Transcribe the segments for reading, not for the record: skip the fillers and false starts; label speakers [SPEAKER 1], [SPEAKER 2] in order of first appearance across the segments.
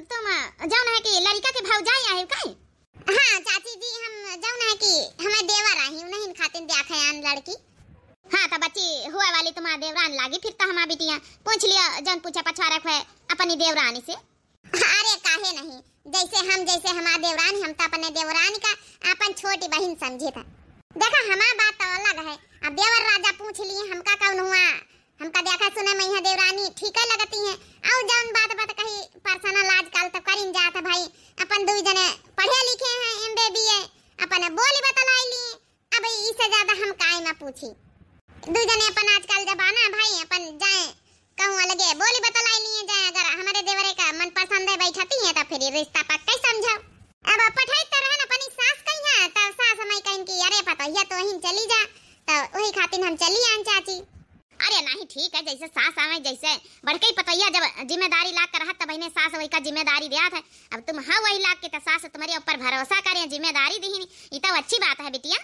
[SPEAKER 1] तुम जान है कि लड़का के भाव जाए है काहे?
[SPEAKER 2] हाँ चाची जी, हम जान है कि हमें देवर आई नहीं खातिन देखे आन लड़की।
[SPEAKER 1] हाँ तो बच्ची हुआ वाली तुम्हारा देवरान लागी, फिर तो हमारी बिटिया पूछ लिया जन पूछा पछवाड़ा है अपनी देवरानी से।
[SPEAKER 2] अरे काहे नहीं, जैसे हमारा देवरानी, हम तो अपने देवरानी का अपन छोटी बहन समझे था। देखा हमारा बात तो अलग है, अब देवर राजा पूछ लिए हमका कौन हुआ, हमका देखा सुने मैं यहाँ देवरानी ठीक है लगती है। और जौन बात कही पर्सनल आजकल तो करीन जाता भाई, अपन दो जने पढ़े लिखे हैं MBA, अपन बोली बतलाई लिए। अब इससे ज्यादा हम काहे ना पूछी, दो जने अपन आजकल जमाना भाई, अपन जाए कहूँ अलगे बोली बतलाई लिए जाए। अगर हमारे देवरे का मन पसंद है बैठती है तो फिर रिश्ता पक्का समझाओ। अब पठाई तो रहन अपनी सास कहीं है, तब सास हमारी कहीं की अरे पता ये तो वहीं चली जा, तो वही खातिर हम चली आन चाची।
[SPEAKER 1] अरे नहीं ठीक है, जैसे सास आवे जैसे बड़के ही पतैया जब जिम्मेदारी लाग कर रहत तब सास वही का जिम्मेदारी दिया था। अब तुम हाँ वही लाग के तो सास तुम्हारे ऊपर भरोसा करे जिम्मेदारी दी, ये तो अच्छी बात है बिटिया।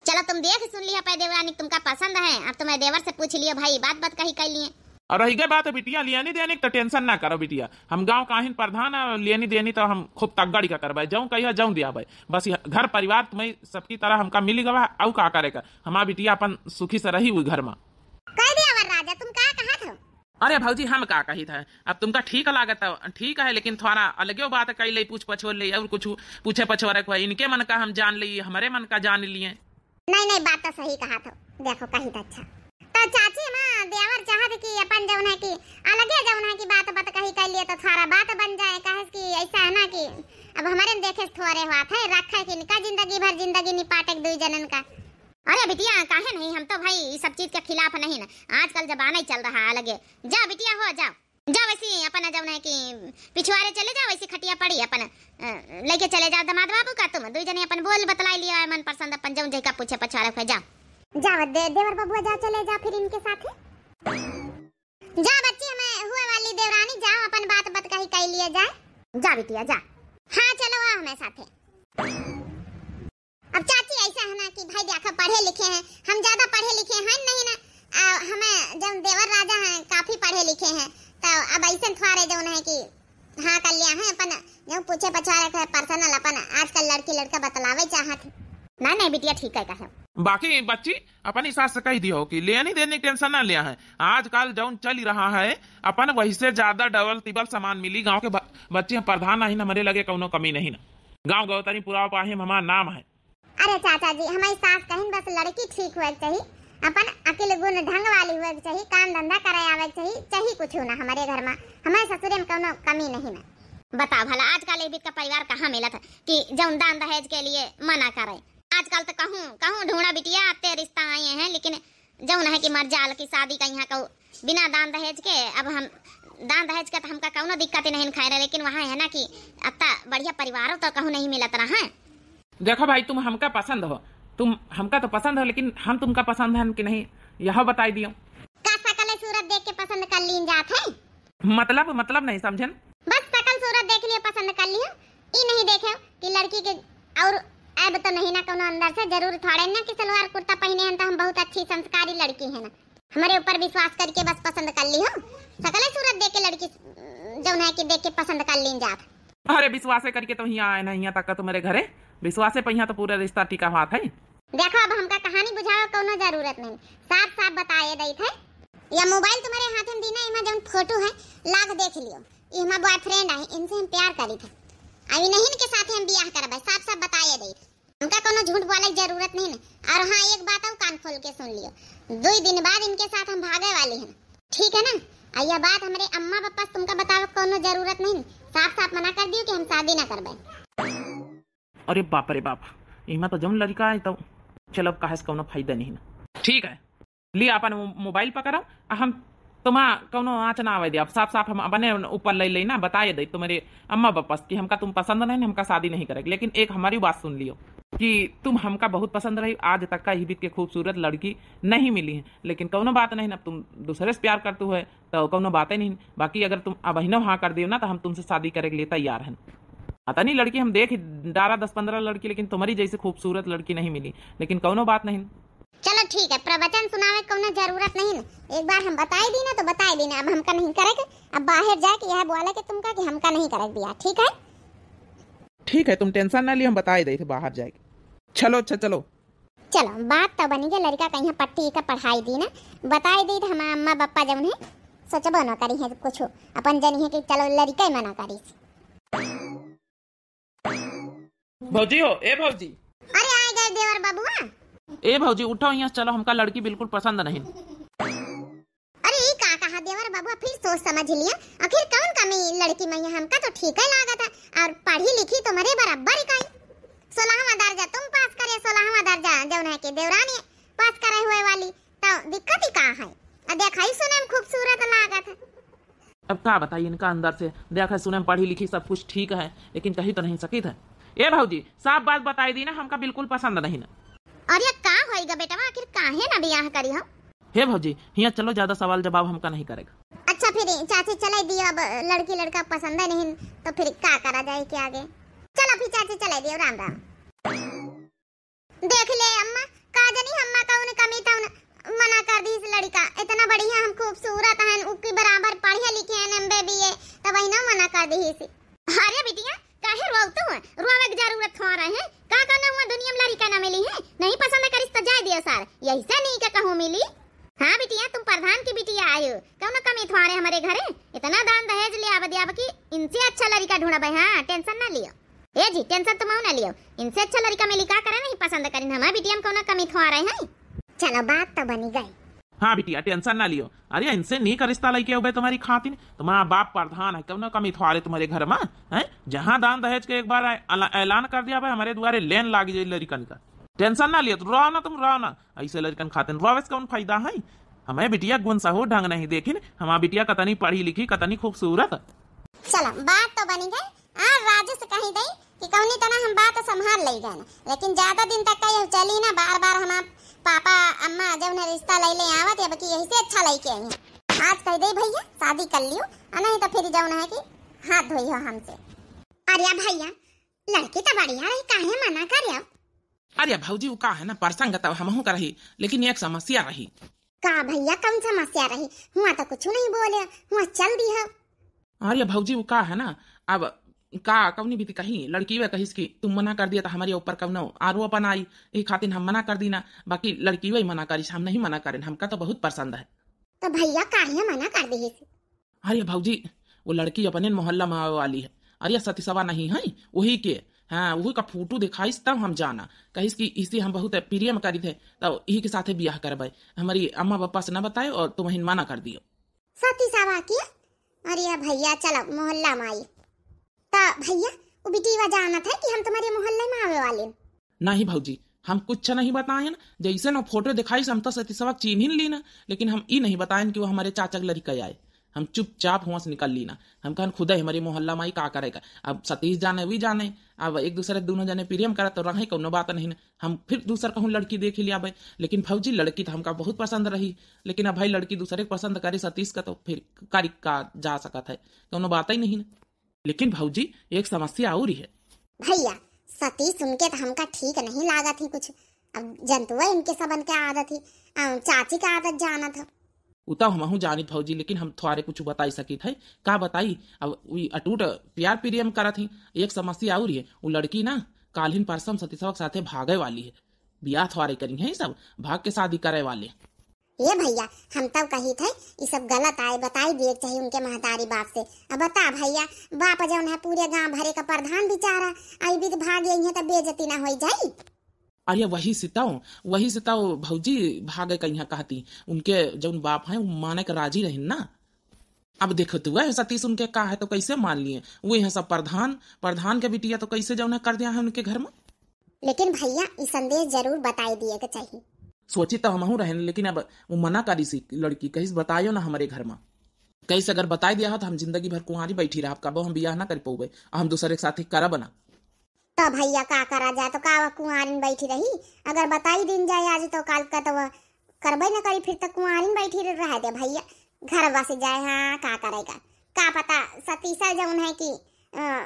[SPEAKER 1] चलो तुम देख सुन लिया पे देवरानी तुमका पसंद है, अब तुम्हें देवर से पूछ लियो भाई, बात कही कर लिए।
[SPEAKER 3] और रही गई बात है बिटिया लेनी देनी तो टेंशन ना करो बिटिया, हम गांव काहिन प्रधान लेनी देनी तो हम खूब तगड़ी का करवाए, जाऊं कहिया जाऊं दिया भाई, बस घर परिवार तुम्हें सबकी तरह हमका मिली गवा। और का करेगा हमारा बिटिया अपन सुखी से रही हुई घर में।
[SPEAKER 2] राजा तुम का कहा था?
[SPEAKER 3] अरे भाजी हम का कही था, अब तुमका ठीक लागत है ठीक है, लेकिन थोड़ा अलगे बात कही ले, पूछ पछोर ले और कुछ पूछे पछोरे को इनके मन का हम जान लिए, हमारे मन का जान लिए।
[SPEAKER 2] नहीं बात तो सही कहा था, देखो कही तो अच्छा। तो चाची माँ देवर चाहत कि अपन जौन है कि अलगे जौन है कि बात कही कर लिए तो थोड़ा बात बन जाए, कहे कि ऐसा है ना कि अब हमारे देखे थोड़े हुआ था रखा कि इनका जिंदगी भर जिंदगी निपाटे दो जनन का।
[SPEAKER 1] अरे बिटिया काहे नहीं, हम तो भाई इस सब चीज के खिलाफ नहीं ना, आजकल जमाना ही चल रहा है अलगे। जाओ बिटिया हो जाओ वैसे अपन जब है कि पिछवाड़े चले जाओ, वैसी खटिया पड़ी अपन लेके चले जाओ दमाद बाबू का, तुम दो जने अपन बोल बतलाई लिया है मन पसंद अपन जौन जैका पूछे पछाड़े हो
[SPEAKER 2] जाओ देवर बबुआ जाओ चले जाओ फिर इनके साथ जा बच्ची, हमें हुए वाली देवरानी जाओ अपन बात कही कर लिए जाए।
[SPEAKER 1] जा बिटिया जा।
[SPEAKER 2] हाँ चलो हमें साथे। अब चाची ऐसा है ना कि भाई देखो पढ़े लिखे हैं, हम ज्यादा पढ़े लिखे हैं नहीं ना, हमें जब देवर राजा हैं काफी पढ़े लिखे हैं, तो अब ऐसे थोड़े जो है कि हाँ कर लिया है अपन जो पूछे पछाड़े पर्सनल अपन आजकल लड़की लड़का बतलावे चाहत।
[SPEAKER 1] नहीं बिटिया ठीक है कहे।
[SPEAKER 3] बाकी बच्ची अपन हिसाब से कह दियो कि लेनी देने की टेंशन ना लिया है, आजकल जौन चल रहा है अपन वही से ज्यादा डबल तिबल सामान मिली। गांव के बच्चे प्रधान नहीं हमारे लगे कोनो कमी नहीं ना, गांव गौतरी पूरा पाहिम हमारा नाम है।
[SPEAKER 2] अरे चाचा जी हमारी सास कहीं बस लड़की ठीक हुए चाहिए, अपन अकेले गुण ढंग वाली हुए चाहिए, काम धंधा करे आवे चाहिए कुछ ना हमारे घर में, हमारे ससुरे में कोनो कमी नहीं ना।
[SPEAKER 1] बताओ भला आजकल एक का परिवार कहाँ मिला था कि जौन दान दहेज के लिए मना करे, आजकल तो कहूँ ढूंढा बिटिया आते रिश्ता आए हैं, लेकिन जौन है कि मर जाल की शादी का यहाँ कहूँ बिना दान दहेज के। अब हम दान दहेज का तो हमका कौनो दिक्कत नहीं खाए रहे, लेकिन वहाँ है ना कि अत्ता बढ़िया परिवारों तो कहूँ नहीं मिलत रहा है।
[SPEAKER 3] देखो भाई तुम हमका पसंद हो, तुम हमका तो पसंद हो, लेकिन हम तुमका पसंद है कि नहीं यह बताई दियो।
[SPEAKER 2] का शकल सूरत देख के पसंद कर लीन जात है,
[SPEAKER 3] मतलब नहीं समझन,
[SPEAKER 2] बस शकल सूरत देख लिए पसंद कर लियो, ई नहीं देखे कि लड़की के और अब तो नहीं ना कोनो अंदर से जरूर थोड़े ना कि सलवार कुर्ता पहने हैं तो हम बहुत अच्छी संस्कारी लड़की है ना, हमारे ऊपर विश्वास करके बस पसंद कर ली हो। शकल सूरत देख के लड़की जो है कि देख के पसंद कर लीन जात।
[SPEAKER 3] अरे विश्वास करके तो यहाँ आए ना, यहाँ तक तुम्हारे घरे विश्वास पे यहाँ तो पूरा रिश्ता टिका हुआ था।
[SPEAKER 2] देखो अब हमका कहानी बुझाओ कोनो जरूरत नहीं, साफ बताए दई थे। या मोबाइल तुम्हारे हाथ में दीना, इमा जौन फोटो है लाग देख लियो, ई हमार बॉयफ्रेंड है, इनसे हम प्यार करी थे, अभी नहीं इनके साथ हम ब्याह करबे, साफ बताए दई थे, हमका कोनो झूठ बोले की जरूरत नहीं ना। और हाँ एक बात और कान खोल के सुन लियो, 2 दिन बाद इनके साथ हम भागे वाले हैं, ठीक है ना। यह बात हमारे अम्मा पापा तुमका बतावे कोनो जरूरत नहीं, साफ मना कर दियो कि हम शादी ना करबे।
[SPEAKER 3] अरे बाप रे बाप, इमा तो जम लड़का है तो चलो कहे से कोनो फायदा नहीं ना। ठीक है ली अपन मोबाइल पकड़ो, हम तुम्हारा कोनो आँच ना आवे दे, अब साफ हम अपने ऊपर ले लेना बताए दे तुम्हारे अम्मा पापा कि हमका तुम पसंद नहीं, हमका शादी नहीं करेगी। लेकिन एक हमारी बात सुन लियो कि तुम हमका बहुत पसंद रही, आज तक का ही बीत के खूबसूरत लड़की नहीं मिली है, लेकिन कोनो बात नहीं, अब तुम दूसरे से प्यार करते हुए तो कोनो बात ही नहीं। बाकी अगर तुम अब ही हाँ कर दियो ना तो हम तुमसे शादी करे के लिए तैयार हैं। पता नहीं लड़की हम देख डारा 10-15 लड़की, लेकिन तुम्हारी जैसे खूबसूरत लड़की नहीं मिली, लेकिन कोनो बात नहीं।
[SPEAKER 2] चलो ठीक है, प्रवचन सुनावे कोनो जरूरत नहीं ना। एक बार हम बताई दी ना तो बताई दी ना, अब हमका नहीं करेगा। अब बाहर जाके यह बोले कि तुमका कि हमका नहीं करेगा बियाह, ठीक है?
[SPEAKER 3] ठीक है, तुम टेंशन ना ली, हम बता ही दे थे बाहर जाएगी। चलो अच्छा चलो।
[SPEAKER 2] चलो बात तो बनी गई, लड़का कहीं पट्टी का पढ़ाई दी ना, बताई दी तो हमारा अम्मा पापा जब है सोचबो न करी है कुछ, अपन जनी है कि चलो लड़का ही मना करी।
[SPEAKER 3] भौजी हो, ए भौजी।
[SPEAKER 2] अरे आए गए देवर बाबुआ।
[SPEAKER 3] ए भौजी उठो यहाँ, चलो, हमका लड़की बिल्कुल पसंद नहीं।
[SPEAKER 2] अरे ये का कहा देवर बाबुआ, फिर सोच समझ लिया। आखिर कौन कमी लड़की में हमका तो ठीक ही लगा था, और पढ़ी लिखी तो मेरे बराबर ही कहीं। 16वां दर्जा तुम पास करे, 16वां दर्जा जौन है कि देवरानी पास करे हुए वाली, तो दिक्कत ही का है? देखा ही सुने में खूबसूरत लगा था।
[SPEAKER 3] अब क्या बताइए, इनका अंदर से देखा सुने में पढ़ी लिखी सब कुछ ठीक है, लेकिन कहीं तो नहीं सकी था। ए भौजी साफ बात बताई दी ना, हमका बिल्कुल पसंद नहीं ना।
[SPEAKER 2] और ये का होएगा बेटा, आखिर काहे ना बियाह करी हो?
[SPEAKER 3] हे भौजी यहाँ चलो, ज्यादा सवाल जवाब हमका नहीं करेगा।
[SPEAKER 2] अच्छा फिर चाची चले दियो, अब लड़की लड़का पसंद है नहीं तो फिर क्या करा जाए के आगे? चलो फिर चाची चले दियो, राम राम। देख ले अम्मा, का जानी अम्मा कौन कमी था मना कर दी। इस लड़का इतना बढ़िया, हम खूबसूरत हैं, उसके बराबर पढ़े लिखे हैं, एमबीए बीए, तब ही ना मना कर दी इसे। अरे बिटिया काहे रोवतो है? रोवे की जरूरत थोड़ा है, का करना हुआ दुनिया में लड़का ना मिली है, नहीं पसंद करिस तो जाए दियो सार, यही से नहीं के कहूं मिली। हाँ बिटिया तुम प्रधान की बिटिया आयो, कौन कमी थोड़े हमारे घरे, इतना दान दहेज ले आव दिया कि इनसे अच्छा लड़का ढूंढा। हाँ टेंशन ना लियो, ए जी टेंशन तुम ना लियो, इनसे अच्छा लड़का मिली का करे, नहीं पसंद करी हमारे बिटिया में कौन कमी थोड़े है। चलो बात तो बनी गई।
[SPEAKER 3] हाँ बिटिया टेंशन ना लियो, अरे इनसे नहीं का रिश्ता लेके हो तुम्हारी खातिर, तुम्हारा बाप प्रधान है, कौन कमी थोड़े तुम्हारे घर में है। जहाँ दान दहेज के एक बार ऐलान कर दिया भाई, हमारे द्वारे लेन लाग जाए लड़कन का। टेंशन ना लियो, तो रहो ना, तुम रहो ना, ऐसे लड़कन खातिर रोवे से कौन फायदा है। हमें बिटिया गुण सहो ढंग नहीं देखी, हमारी बिटिया कतनी पढ़ी लिखी, कतनी खूबसूरत।
[SPEAKER 2] चलो बात तो बनी गई। राजू से कही गई कि कौनी तरह हम बात संभाल ले गए, लेकिन ज्यादा दिन तक कहीं चली ना, बार बार हमारा पापा अम्मा जब ना रिश्ता ले आवत है कि यही से अच्छा लेके आई। आज कह दे भैया शादी कर लियो, नहीं तो फिर जाऊँ है कि हाथ धोई हो हमसे। अरे भैया लड़की तो बढ़िया रही, काहे मना कर?
[SPEAKER 3] अरे भौजी वो का है ना, प्रसंग तो हम रही, लेकिन एक समस्या रही।
[SPEAKER 2] का भैया कौन समस्या रही? हुआ तो कुछ नहीं बोले, हुआ चल दी है।
[SPEAKER 3] अरे भौजी वो का है ना, अब का कौनी भी कहीं लड़की वे कही कि तुम मना कर दिया तो हमारे ऊपर कौन आरोपन आई, ये खातिर हम मना कर दी ना, बाकी लड़की वही मना करी, हम नहीं मना करें, हमका तो बहुत पसंद है।
[SPEAKER 2] तो भैया काहे मना कर दी?
[SPEAKER 3] अरे भौजी वो लड़की अपने मोहल्ला में आवे वाली है, अरे सतीसवा नहीं है वही के, हाँ वही का फोटो दिखाईस तब हम जाना, कहिस कि इसी हम बहुत प्रिय में करी थे, तब यही के साथे ब्याह करबे, हमारी अम्मा पापा से न बताए और तुम ही मना कर दियो।
[SPEAKER 2] सतीसवा की? अरे भैया चलो मोहल्ला में आई, तो भैया वो बिटिया जाना था कि हम तुम्हारे मोहल्ले में आवे वाले।
[SPEAKER 3] नहीं भौजी हम कुछ नहीं बताए ना, जैसे ना फोटो दिखाई हम तो सतीसवा चिन्ह ली ना, लेकिन हम ये नहीं बताए कि वो हमारे चाचा के लड़का आए, हम चुपचाप वहां से निकल ली ना, हम कहन खुद ही हमारे मोहल्ला में का करेगा, अब सतीश जाने भी जाने, अब एक दूसरे दोनों जने प्रेम करा तो रहे कोनो बात नहीं ना, हम फिर दूसरा कहूँ लड़की देख लिया भाई, लेकिन भौजी लड़की तो हमका बहुत पसंद रही, लेकिन अब भाई लड़की दूसरे को पसंद करे सतीश का तो फिर कारी का जा सकता है, कोनो बात ही नहीं ना। लेकिन भौजी एक समस्या और ही है।
[SPEAKER 2] भैया सतीश उनके तो हमका ठीक नहीं लागा थी कुछ, अब जंतु है इनके सबन के आदत थी, चाची का आदत जाना था।
[SPEAKER 3] उता हम जानी भौजी, लेकिन हम थोड़े कुछ बताई सकी थे, का बताई, अब वही अटूट प्यार प्रियम करा थी। एक समस्या और है, वो लड़की ना कालीन परसम सतीशवा के साथे भागे वाली है, ब्याह थोड़े करी है, सब भाग के शादी करे वाले।
[SPEAKER 2] ये भैया हम तब कही थे ये सब गलत आए, बताई दिए चाहिए उनके महतारी बाप से। अब बता भैया बाप जौन है पूरे गांव भरे का प्रधान बेचारा, आई भी भाग गई है तो बेइज्जती ना हो जाई।
[SPEAKER 3] अरे वही सिताओ भौजी भागे कहीं कहती, उनके जौन बाप है वो माने के राजी रहे ना। अब देखो तू है सतीश उनके का है तो कैसे मान लिए, वो है सब प्रधान के बिटिया तो कैसे जौन कर दिया है उनके घर में।
[SPEAKER 2] लेकिन भैया ये संदेश जरूर बताई दिए के चाहिए।
[SPEAKER 3] सोची तो हम रहे, लेकिन अब वो मना करी सी लड़की, कहीं बताइयो ना हमारे घर में, कैसे अगर बताई दिया तो हम जिंदगी भर कुंवारी बैठी रहा, कब हम ब्याह ना कर पाओगे, हम दूसरे के साथ करा बना।
[SPEAKER 2] तो भैया का करा जाए, तो का कुंवारी बैठी रही, अगर बताई दिन जाए आज तो काल का तो करबे ना करी, फिर तो कुंवारी बैठी रह दे भैया, घर बस जाए। हाँ का करेगा, का पता सतीसा जौन है कि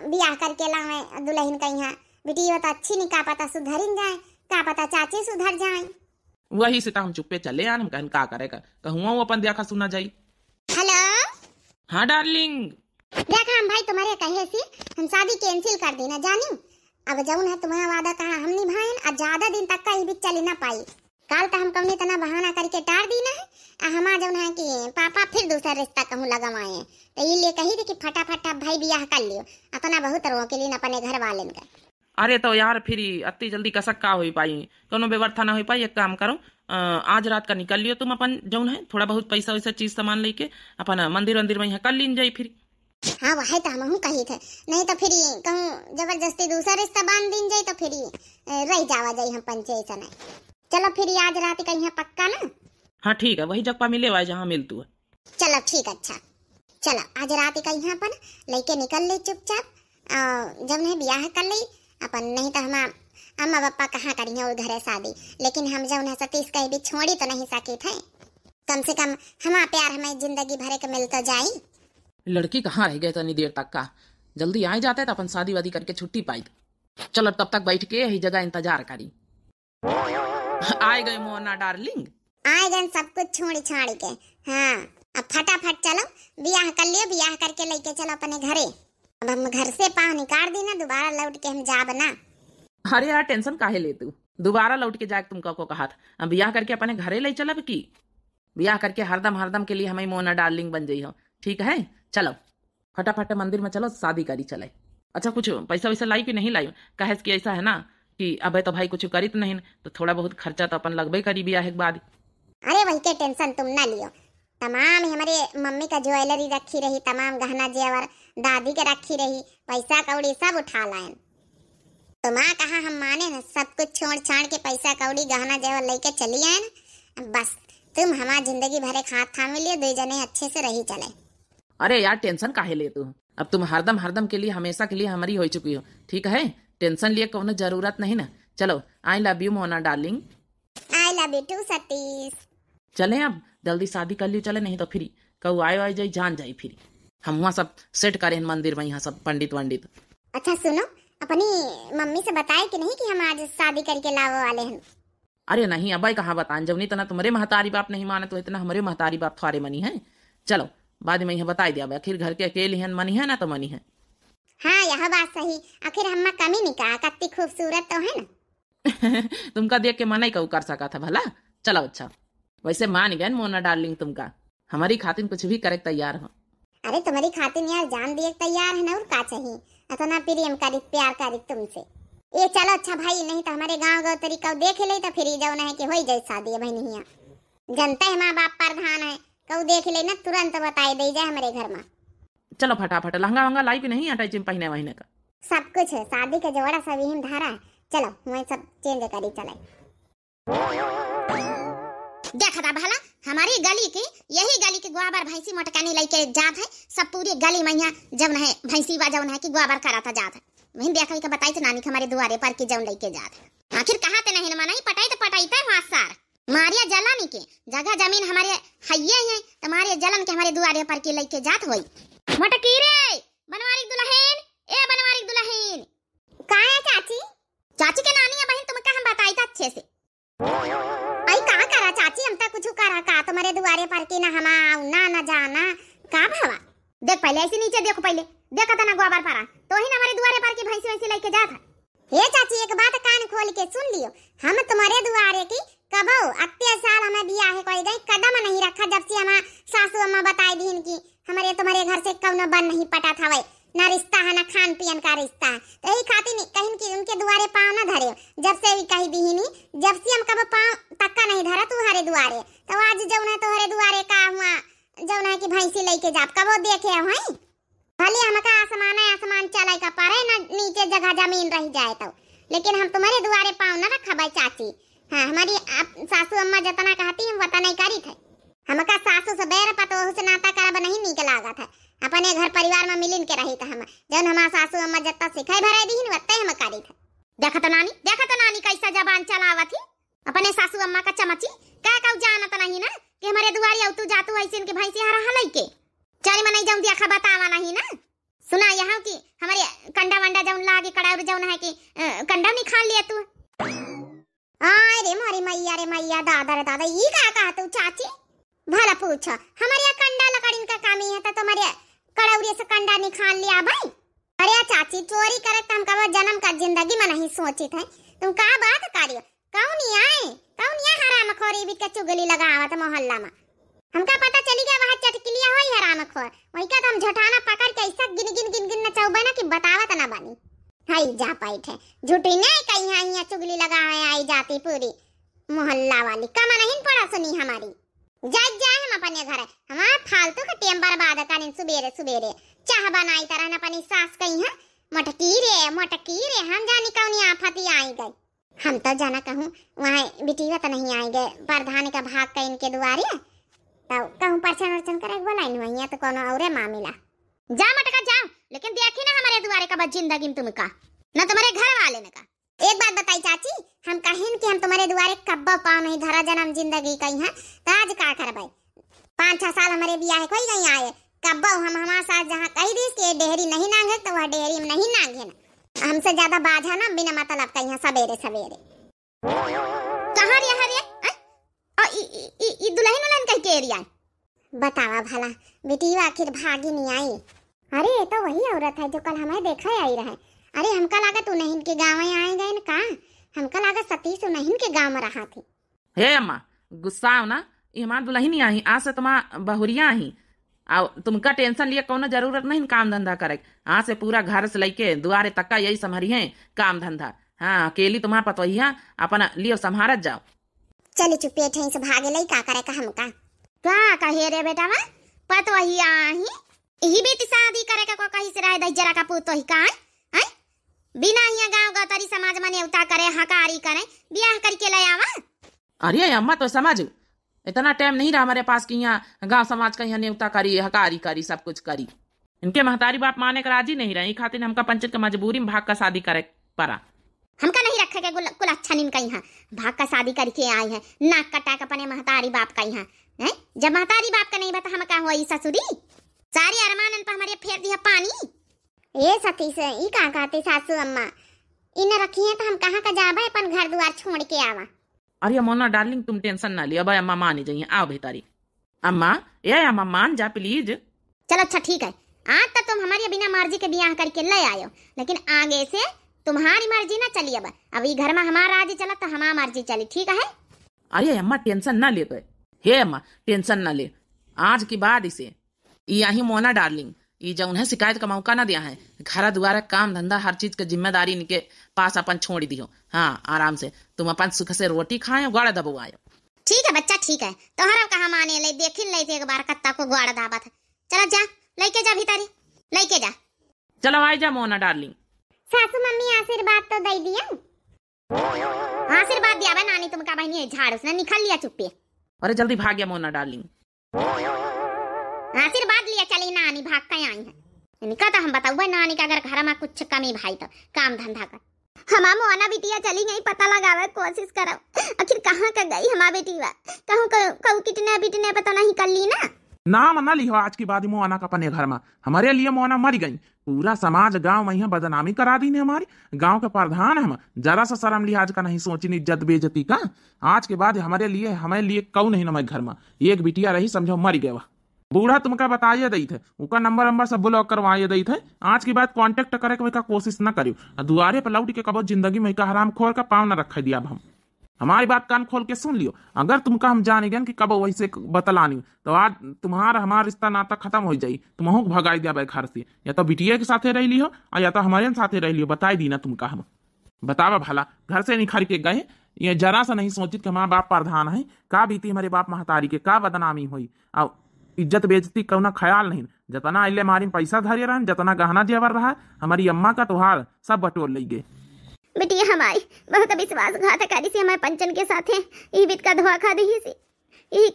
[SPEAKER 2] ब्याह करके लावे दुल्हन कहीं बिटिया तो अच्छी नहीं, का पता सुधर जाए, का पता चाची सुधर जाए।
[SPEAKER 3] वही से तो हम चुप्पे चले आन, हम कहन का करेगा, कहूँ अपन देखा सुना जाई।
[SPEAKER 2] हेलो,
[SPEAKER 3] हाँ डार्लिंग।
[SPEAKER 2] देखा हम भाई तुम्हारे कहे से हम शादी कैंसिल कर देना जानी। अब जौन है तुम्हारा वादा कहा हम निभाएं, और ज्यादा दिन तक का ही भी चली ना पाई। कल तो हम कौन इतना बहाना करके टार दीना है, हमा जौन है कि पापा फिर दूसरा रिश्ता कहूँ लगवाए, तो ये लिए कही थी कि फटाफट भाई बियाह कर लियो अपना बहुत रो के लिए अपने घर वाले का।
[SPEAKER 3] अरे तो यार फिर अति जल्दी कसक का हो पाई, कोनो व्यवस्था ना हो पाई। एक काम करो, आज रात का निकल लियो तुम अपन जौन है थोड़ा बहुत पैसा वैसा चीज सामान लेके अपन मंदिर में यहाँ कर लीन जाई फिर।
[SPEAKER 2] हाँ वही तो हम कही थे, नहीं तो फिर कहूँ जबरदस्ती दूसरा रिश्ता बांध दिन जाये तो फिर रह जावा जाये हम पंचे ऐसा नहीं। चलो फिर आज रात का यहाँ पक्का ना।
[SPEAKER 3] हाँ ठीक है, वही जगह मिले हुआ जहाँ मिल तू है।
[SPEAKER 2] चलो ठीक, अच्छा चलो आज रात का यहाँ पर लेके निकल ले चुपचाप, जब नहीं ब्याह कर ली अपन, नहीं तो हम अम्मा पापा कहाँ करेंगे और घरे शादी। लेकिन हम जब उन्हें सतीश कहीं भी छोड़ी तो नहीं सके थे, कम से कम हमारा प्यार हमें जिंदगी भरे के मिल तो जाये।
[SPEAKER 3] लड़की कहाँ रह गए इतनी देर तक का, जल्दी आ जाते तो अपन शादी वादी करके छुट्टी पाई। चलो तब तक बैठ के यही जगह इंतजार करी। आए गए मोना डार्लिंग,
[SPEAKER 2] आए गए सब कुछ छोड़ छाड़ के। हाँ अब फटाफट चलो ब्याह कर लियो, ब्याह करके लेके चलो अपने घरे। अब हम घर से पाँव निकाल दी ना, दोबारा लौट के हम जाब ना।
[SPEAKER 3] अरे यार टेंशन काहे ले तू, दोबारा लौट के जाए तुम को कहा था, ब्याह करके अपने घरे ले चलब की। ब्याह करके हरदम के लिए हमें मोना डार्लिंग बन जाई हो, ठीक है। चलो फटाफट मंदिर में चलो, शादी करी चले। अच्छा कुछ पैसा वैसा लाई कि नहीं लाई, कहे कि ऐसा है ना कि अब तो भाई कुछ करी तो नहीं, तो थोड़ा बहुत खर्चा तो अपन लगभग करी ब्याह के बाद।
[SPEAKER 2] अरे वही के टेंशन तुम ना लियो, तमाम हमारे मम्मी का ज्वेलरी रखी रही, तमाम गहना जेवर दादी के रखी रही, पैसा कौड़ी सब उठा लाए। तो माँ कहा हम माने ना, सब कुछ छोड़ छाड़ के पैसा कौड़ी गहना जेवर लेके चली आए ना। बस तुम हमारी जिंदगी भरे हाथ थामे लिए, दो जने अच्छे से रही चले।
[SPEAKER 3] अरे यार टेंशन काहे ले तू, अब तुम हरदम के लिए हमेशा के लिए हमारी हो चुकी हो, ठीक है। टेंशन लिए कोनो जरूरत नहीं ना। चलो I love you Mona darling.
[SPEAKER 2] I love you too Satish.
[SPEAKER 3] चले अब जल्दी शादी कर लियो चले, नहीं तो फिर कहू आए जाई जान जाई फिर। हम वहाँ सब सेट करे मंदिर में, यहाँ सब पंडित वंडित।
[SPEAKER 2] अच्छा सुनो, अपनी मम्मी से बताए कि नहीं कि हम आज शादी करके लावे वाले हैं।
[SPEAKER 3] अरे नहीं अब कहाँ बतान, जब नहीं तना तुम्हारे महतारी बाप नहीं माने तो इतना हमारे महतारी बाप थारे मनी है। चलो बाद में यह बता दिया, आखिर घर के अकेले हैं, मनी है ना तो मनी है।
[SPEAKER 2] हाँ यह बात सही, आखिर हम कमी नहीं कहा, कितनी खूबसूरत तो है ना।
[SPEAKER 3] तुमका देख के मना ही कर सका था भला। चलो अच्छा, वैसे मान गए मोना डार्लिंग, तुमका हमारी खातिर कुछ भी करे तैयार हो।
[SPEAKER 2] अरे तुम्हारी खातिर यार जान दिए तैयार है ना, और का चाहिए, इतना प्रेम करी प्यार करी तुमसे। ये चलो अच्छा भाई, नहीं तो हमारे गाँव तरीका देख ले तो फिर जाना है कि हो जाए शादी है बहनिया। जनता है माँ बाप प्रधान है, कऊ देख ले ना तुरंत बताई दे जाए हमारे घर में।
[SPEAKER 3] चलो फटाफट लहंगा वंगा लाई भी नहीं, अटैच पहने वहीने का
[SPEAKER 2] सब कुछ है, शादी का जोड़ा सब यही धारा है। चलो मैं सब चेंज करी चले।
[SPEAKER 1] देखा था भला हमारी गली की, यही गली के ग्वाबर भैंसी मोटकानी लेके जात है, सब पूरी गली में जब है भैंसी बा जौन है कि ग्वाबर करा था जात है। वहीं देखा के बताई थे नानी हमारे दुआरे पर की जौन लेके जात है। आखिर कहा ते नहीं मनाई पटाई तो पटाई था वहां सार मारिया जलानी के जगह जमीन हमारे हइये है, तुम्हारे जलन के हमारे दुआरे पर की लेके जात होई। मोटकी रे बनवारी दुल्हन, ए बनवारी दुल्हन
[SPEAKER 2] का है चाची?
[SPEAKER 1] चाची के नानी है बहन, तुमका हम बताई था अच्छे से।
[SPEAKER 2] आई का करा चाची, हम तो कुछ करा का तुम्हारे दुआरे पर की ना हम ना ना जाना का भावा।
[SPEAKER 1] देख पहले ऐसे नीचे देखो, पहले देखा था ना गोबर पारा, तो ही हमारे दुआरे पर की भैंसी वैसी लेके जात है।
[SPEAKER 2] हे चाची एक बात कान खोल के सुन लियो, हम तुम्हारे दुआरे की कबो अत्ते साल हमें बियाह है कोई गई कदम नहीं रखा, जब से हमारा सासू अम्मा बताई दीन की हमारे तुम्हारे घर से कौनो बन नहीं पटा था, वही ना रिश्ता है ना खान पियन का रिश्ता है। तो यही खातिर कहीं की उनके दुआरे पाँव ना धरे, जब से भी कही दीनी, जब से हम कब पाँव तक्का नहीं धरा तुम्हारे दुआरे, तो आज जौन है तुम्हारे दुआरे का हुआ जौन है कि भैंसी लेके जाप कबो देखे वही भले हमका आसमान चला का पारे ना नीचे जगह जमीन रह जाए तो, लेकिन हम तुम्हारे दुआरे पाँव ना रखा भाई चाची। हाँ हमारी सासू अम्मा जितना कहती हम वतना नहीं करी थे, हमका सासू से बैर पतोहू से नाता करब नहीं निक लागा था, अपने घर परिवार में मिलिन के रही था। हम जब हमारा सासू अम्मा जितना सिखाई भराई दीन वत्ते हम करी थे।
[SPEAKER 1] देखा तो नानी कैसा जबान चलावा थी अपने सासू अम्मा का चमची, का जानत नहीं ना कि हमारे दुआरी औतू जातू ऐसे इनके भैंसी हरा हलई के चल मनाई जाऊं देखा बतावा नहीं ना। सुना यहाँ की हमारे कंडा वंडा जौन लागे कड़ाउर जौन है कि कंडा नहीं खा लिया तू।
[SPEAKER 2] आय रे रे मैया दादा रे दादा, ई का कहा तू चाची? भला पूछ, हमारे यहाँ कंडा लकड़ीन का कामी है तो तुम्हारे कड़ौरी से कंडा निकाल लिया भाई। अरे चाची चोरी करे तो हम का जन्म का जिंदगी में नहीं सोची थे। तुम का बात करियो? कौन ये हराम खोरी भी के चुगली लगावत मोहल्ला में? हमका पता चली गया वहां चटकिलिया होई हराम खोर, वही का तो हम झटाना पकड़ के ऐसा गिन नचाउबे ना कि बतावत ना बनी। हाय जा पाइठे झूठी नहीं कहीं यहाँ चुगली लगावे आई जाती पूरी मोहल्ला वाली। कम नहीं पड़ा सुनी हमारी। जाए हम अपने घर, हमारा फालतू का टाइम बर्बाद करें सुबेरे सुबेरे। चाह बनाई तरह अपनी सास कहीं है मटकी रे हम जानी कौन आफत आई गई। हम तो जाना कहूँ वहाँ बिटिया तो नहीं आई गए, प्रधान का भाग का इनके दुआरे तो कहूँ परचन करे बोला वही तो कोनो औरे मामला।
[SPEAKER 1] जा मटका जाओ, लेकिन देखी ना हमारे दुआरे का बस जिंदगी तुमका ना तुम्हारे घर वाले ने का।
[SPEAKER 2] एक बात बताई चाची, हम कहें कि हम तुम्हारे दुआरे कब्बा पाँव नहीं धरा जन्म जिंदगी कहीं है तो आज का करबे? 5-6 साल हमारे बियाह कोई नहीं आए कब्बा हम हमारे साथ जहाँ कही दी कि डेहरी नहीं नांगे तो वह डेहरी में नहीं नांगे ना। हमसे ज्यादा बाझा ना बिना मतलब कहीं सवेरे सवेरे।
[SPEAKER 1] कहाँ रे ई दुल्हन उल्हन कह के एरिया
[SPEAKER 2] बतावा भला बेटिया आखिर भागी नहीं आई। अरे ये तो वही औरत है जो कल हमें देखा आई रहे। अरे हमका लगा तू नहीं के गाँव में आए गए का? हमका लगा सतीश नहीं के गाँव में रहा थी।
[SPEAKER 3] हे अम्मा गुस्सा आओ ना, ये हमार दुल्हन ही आई, आज से तुम्हारा बहुरिया ही आओ। तुमका टेंशन लिए कोनो जरूरत नहीं काम धंधा करे। आज से पूरा घर से लेके दुआरे तक का यही संभारी है काम धंधा। हाँ अकेली तुम्हारा पतोहिया अपना लियो संभारत जाओ।
[SPEAKER 2] चली चुपे ठें से भागे लई का करे का हमका
[SPEAKER 1] का कहे रे बेटा वा पतोहिया ही बेटी शादी करे का को कहीं से रह दई जरा का पुतो ही का है बिना हिया गांव गतरी समाज में नेवता करे हकारी करे ब्याह करके ले आवा।
[SPEAKER 3] अरे अम्मा तो समझ इतना टाइम नहीं रहा हमारे पास कि यहाँ गांव समाज का यहाँ नेवता करी हकारी करी सब कुछ करी। इनके महतारी बाप माने का राजी नहीं रहे, खातिर हमका पंचायत का मजबूरी में भाग का शादी करे पड़ा।
[SPEAKER 1] हमका नहीं रखे के कुल अच्छा नहीं कहीं है भाग का शादी करके आई है नाक कटा के अपने महतारी बाप का यहाँ है। जब महतारी बाप का नहीं बता हम का हुई ससुरी सारी अरमान पर हमारे फेर दिया पानी।
[SPEAKER 2] ये सतीश ई का कहते सासू अम्मा इन रखी है तो हम कहाँ का जाबे अपन घर द्वार छोड़ के आवा।
[SPEAKER 3] अरे मोना डार्लिंग तुम टेंशन ना लियो, अम्मा मान जाइए आओ बेतारी। अम्मा ये अम्मा मान जा प्लीज।
[SPEAKER 1] चलो अच्छा ठीक है, आज तक तुम हमारी बिना मर्जी के ब्याह करके ले आयो, लेकिन आगे से तुम्हारी मर्जी ना चली। अब अभी घर में हमारा राजी चला तो हमारा मर्जी चली, ठीक है?
[SPEAKER 3] अरे अम्मा टेंशन ना ले तो हे अम्मा टेंशन ना ले, आज के बाद इसे यही मोना डार्लिंग ये जो उन्हें शिकायत का मौका ना दिया है। घर द्वारा काम धंधा हर चीज की जिम्मेदारी इनके पास अपन छोड़ दियो। हाँ आराम से तुम अपन सुख से रोटी खाए गाड़ा दबवायो।
[SPEAKER 1] ठीक है बच्चा ठीक है, तोहरा कहा माने ले देख ले एक बार कत्ता को गाड़ा दाबा था। चलो जा लेके जा भीतरी लेके जा।
[SPEAKER 3] चलो आई जा मोना डार्लिंग।
[SPEAKER 2] सासू मम्मी आशीर्वाद तो दे दिया।
[SPEAKER 1] आशीर्वाद दिया नानी तुमका बहनी झाड़ उसने निकाल लिया चुप्पे।
[SPEAKER 3] अरे जल्दी भाग गया मोना डार्लिंग।
[SPEAKER 1] आशीर्वाद लिया चली नानी भाग का आई है। इनका तो हम बताऊँ नानी का अगर घर में कुछ कमी भाई तो काम धंधा कर हमारा मोना बिटिया चली गई पता लगावे कोशिश करो आखिर कहाँ का गई हमारा बेटीवा कहूँ कितने पता नहीं कर ली ना
[SPEAKER 4] नाम ना लिहो आज के बाद मोना का अपने घर में। हमारे लिए मोना मर गई, पूरा समाज गांव में यहाँ बदनामी करा दी ने। हमारी गांव के प्रधान हम जरा सा शर्म लिहाज का नहीं सोची इज्जत बेइज्जती का। आज के बाद हमारे लिए कौन नहीं हमारे घर में एक बिटिया रही समझो मर गया। बूढ़ा तुमका बताइए दी थे उसका नंबर सब ब्लॉक करवाइए दी थे। आज के बाद कांटेक्ट करे के कोशिश न करियो। दुआरे पर लौट के कबो जिंदगी में हराम खोर का पाँव न रख दिया। अब हम हमारी बात कान खोल के सुन लियो। अगर तुमका हम जाने गए कि कब वैसे बतलानी तो आज तुम्हारा हमारा रिश्ता नाता खत्म हो जाई। तुम भगाई दिया घर से, या तो बिटिया के साथे रह लियो और या तो हमारे साथे रह लियो। बताई दी ना तुमका हम बतावा भला घर से निखर के गए। ये जरा सा नहीं सोचित कि हमारा बाप प्रधान है का बीती हमारे बाप महतारी के का बदनामी हुई और इज्जत बेइज्जती कौना ख्याल नहीं। जितना इले हमारी पैसा धरे रहा जितना गहना जेवर रहा हमारी अम्मा का त्योहार सब बटोर ले गए।
[SPEAKER 1] बेटिया हमारी बहुत विश्वासघातकारी से हमारे पंचन के साथ है ई बीत का धोखा दी सी। यही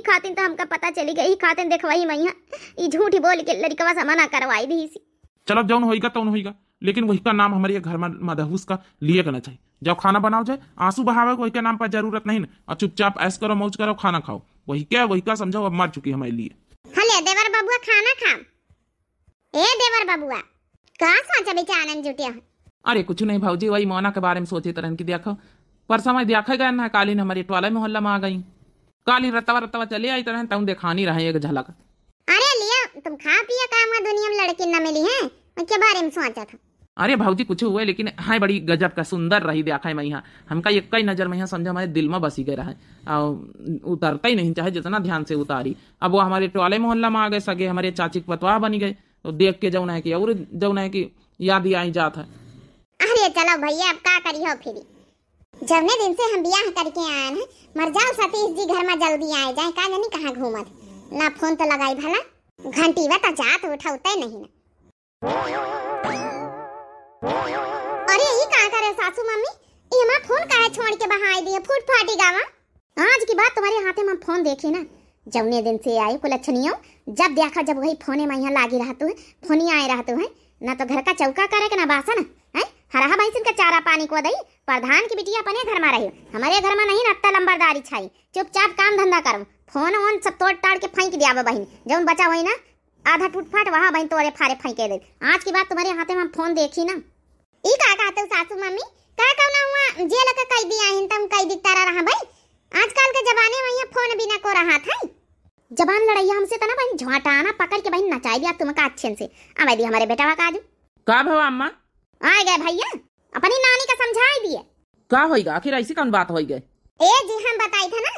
[SPEAKER 1] खातिन तो हमका पता चली गई। खातिन देखवाई मैया ई झूठी बोल के लड़कवा से मना करवाई दी सी।
[SPEAKER 4] चलो जौन होगा तौन होगा, लेकिन वही का नाम हमारे घर में मदहूस का लिए करना चाहिए। जब खाना बनाओ जाए आंसू बहावे वही के नाम पर जरूरत नहीं और चुपचाप ऐश करो मौज करो खाना खाओ। वही का समझो अब मर चुकी हमारे लिए।
[SPEAKER 2] हले देवर बबुआ खाना खा। ए देवर बबुआ का सोचा बेचा आनंद जुटिया।
[SPEAKER 3] अरे कुछ नहीं भाजी वही मोना के बारे में सोचे तरह की देखो परसों में देखा गया ना कालीन हमारे टोला मोहल्ला में आ गई। कालीन रतवा रतवा चले आई तरह तुम देखा नहीं रहे एक झलक।
[SPEAKER 2] अरे लिया तुम खा पिया काम दुनिया में लड़की न मिली है उनके बारे में सोचा था।
[SPEAKER 3] अरे भाऊजी कुछ हुए लेकिन हाँ बड़ी गजब का सुंदर रही देखा मैं यहाँ हमका एक ही नजर में यहाँ समझा हमारे दिल में बसी गए रहे उतरता ही नहीं चाहे जितना ध्यान से उतारी। अब वो हमारे टोले मोहल्ला में आ गए सगे हमारे चाची के पतवा बनी गए तो देख के जौन है कि और जौन है कि याद ही आई जात है।
[SPEAKER 2] अरे चलो भैया अब का करी हो फिर जवने दिन से हम ब्याह करके आए हैं मर जाओ सतीश जी घर में जल्दी आए जाए का जानी कहाँ घूमत ना फोन तो लगाई भला घंटी वा तो जात उठाते नहीं ना। अरे ये कहाँ करे सासू मम्मी ये हमारा फोन काहे छोड़ के बाहर आई दिए फूट फाटी गावा।
[SPEAKER 1] आज की बात तुम्हारे हाथे में फोन देखी ना जवने दिन से आई कुलच्छनियों जब देखा जब वही फोने में यहाँ लागी रहतु है फोनी आए रहतु है ना तो घर का चौका करे के ना बासन है हरा भैंसिन का चारा पानी को दई प्रधान की बिटिया अपने घर में रही हमारे घर में नहीं नत्ता लंबरदारी छाई चुपचाप काम धंधा करो फोन वोन सब तोड़ ताड़ के फेंक दिया बहन जब बचा वही ना आधा टूट फाट वहाँ बहन तोड़े फारे फेंके दे। आज की बात तुम्हारे हाथे में फोन देखी ना
[SPEAKER 2] ई का कहते सासू मम्मी का कहना हुआ जेल का कई दिया हिन तुम कई दिखता रहा भाई आजकल के जमाने में यहाँ फोन बिना को रहा था
[SPEAKER 1] जबान लड़ाइया हमसे तो ना बहन झोंटाना पकड़ के बहन नचाई दिया तुम का अच्छे से अब दी हमारे बेटा का आजू
[SPEAKER 3] का भवा अम्मा
[SPEAKER 1] आ गए भैया अपनी नानी का समझाई दिए
[SPEAKER 3] का होएगा आखिर ऐसी कौन बात हो गई।
[SPEAKER 2] ए जी हम बताई था ना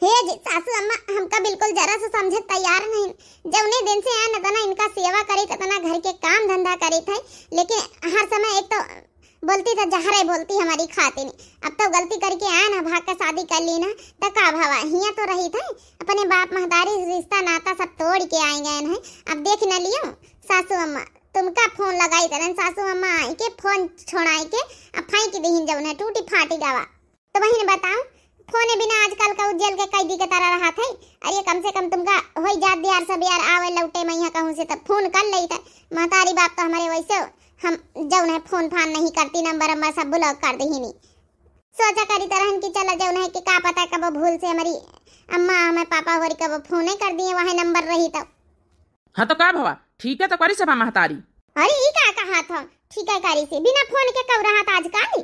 [SPEAKER 2] हे जी सासू अम्मा हमका बिल्कुल जरा से समझे तैयार नहीं जवने दिन से आए न इनका सेवा करे तना घर के काम धंधा करे थे लेकिन हर समय एक तो बोलती था जहरे बोलती हमारी खाते नहीं अब तो गलती करके आए ना भाग का शादी कर ली ना तो का भावा हिया तो रही थे अपने बाप महतारी रिश्ता नाता सब तोड़ के आए गए हैं। अब देख न लियो सासू अम्मा तुमका फोन लगाई तरन सासू अम्मा आई के फोन छोड़ाई के अब फेंक दीहिन जवने टूटी फाटी गावा तो वही ने बताऊं फोने बिना आजकल का जेल के कैदी के तरह रहा था। अरे कम से कम तुमका हो जात यार सब यार आवे लौटे मैं यहाँ कहूँ से तब फोन कर ली था महतारी बाप तो हमारे वैसे हम जौन है फोन फान नहीं करती नंबर नंबर सब ब्लॉक कर दी नहीं सोचा करी तरह की चला जौन है कि का पता कब भूल से हमारी अम्मा हमें पापा हो कब फोन कर दिए वहाँ नंबर रही तब।
[SPEAKER 3] हाँ तो का भवा ठीक है तो करी सब महतारी।
[SPEAKER 2] अरे ये क्या कहा था ठीक है करी से बिना फोन के कब रहा था आजकल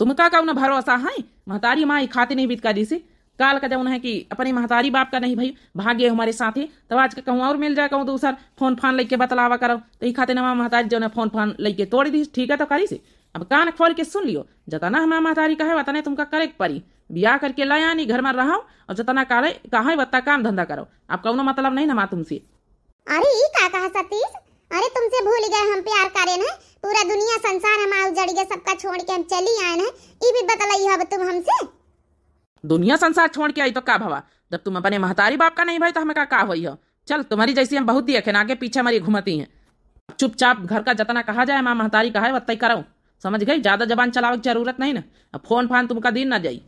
[SPEAKER 3] तुम का कौन भरोसा है महतारी माँ खाते नहीं बीत करी से काल का जौन है कि अपनी महतारी बाप का नहीं भाई भाग्य हमारे साथ ही तब आज के कहूँ और मिल जाए कहूँ दूसर फोन फान लेके बतलावा करो तो खाते ना महतारी जो है फोन फान लेके तोड़ दी ठीक है तो करी से अब कान खोल के सुन लियो जतना हमारा महतारी कहे वतने तुमका करे परी ब्याह करके ला आनी घर में रहो और जतना करे कहा बत्ता काम धंधा करो अब कौन मतलब नहीं ना माँ तुमसे।
[SPEAKER 2] अरे ये क्या कहा सतीश अरे तुमसे भूल गए हम प्यार करे ना पूरा दुनिया संसार हम उजड़ गए सबका छोड़ के हम चली आए ना ये भी बतलाई अब तुम हमसे
[SPEAKER 3] दुनिया संसार छोड़ के आई तो का भवा जब तुम अपने महतारी बाप का नहीं भाई तो हमें का हुई हो चल तुम्हारी जैसी हम बहुत देखे ना आगे पीछे हमारी घुमती हैं चुपचाप घर का जतना कहा जाए माँ महतारी कहा है वत्ता करो समझ गई ज्यादा जबान चलावे की जरूरत नहीं ना अब फोन फान तुमका दिन ना जाई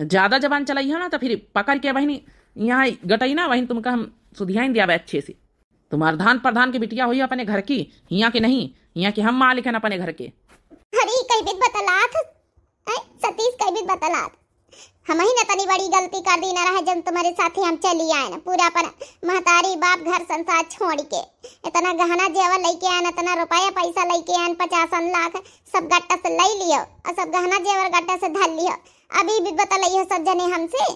[SPEAKER 3] ज्यादा जबान चलाई है ना तो फिर पकड़ के बहनी यहाँ गटई ना वही तुमका हम सुधियाई दिया अच्छे से तुम्हार धान प्रधान की बिटिया हुई अपने घर की यहाँ की नहीं यहाँ की हम मालिक है अपने घर के।
[SPEAKER 2] अरे कई बीत बतलात सतीश कई बीत बतलात हम ही न तनी बड़ी गलती कर दी ना रहा जब तुम्हारे साथ हम चली आए ना पूरा अपन महतारी बाप घर संसार छोड़ के इतना गहना जेवर लेके आए इतना रुपया पैसा लेके आए 50 लाख सब गट्टा से ले लियो और सब गहना जेवर गट्टा से धर लियो अभी भी बतलाइयो सब जने हमसे।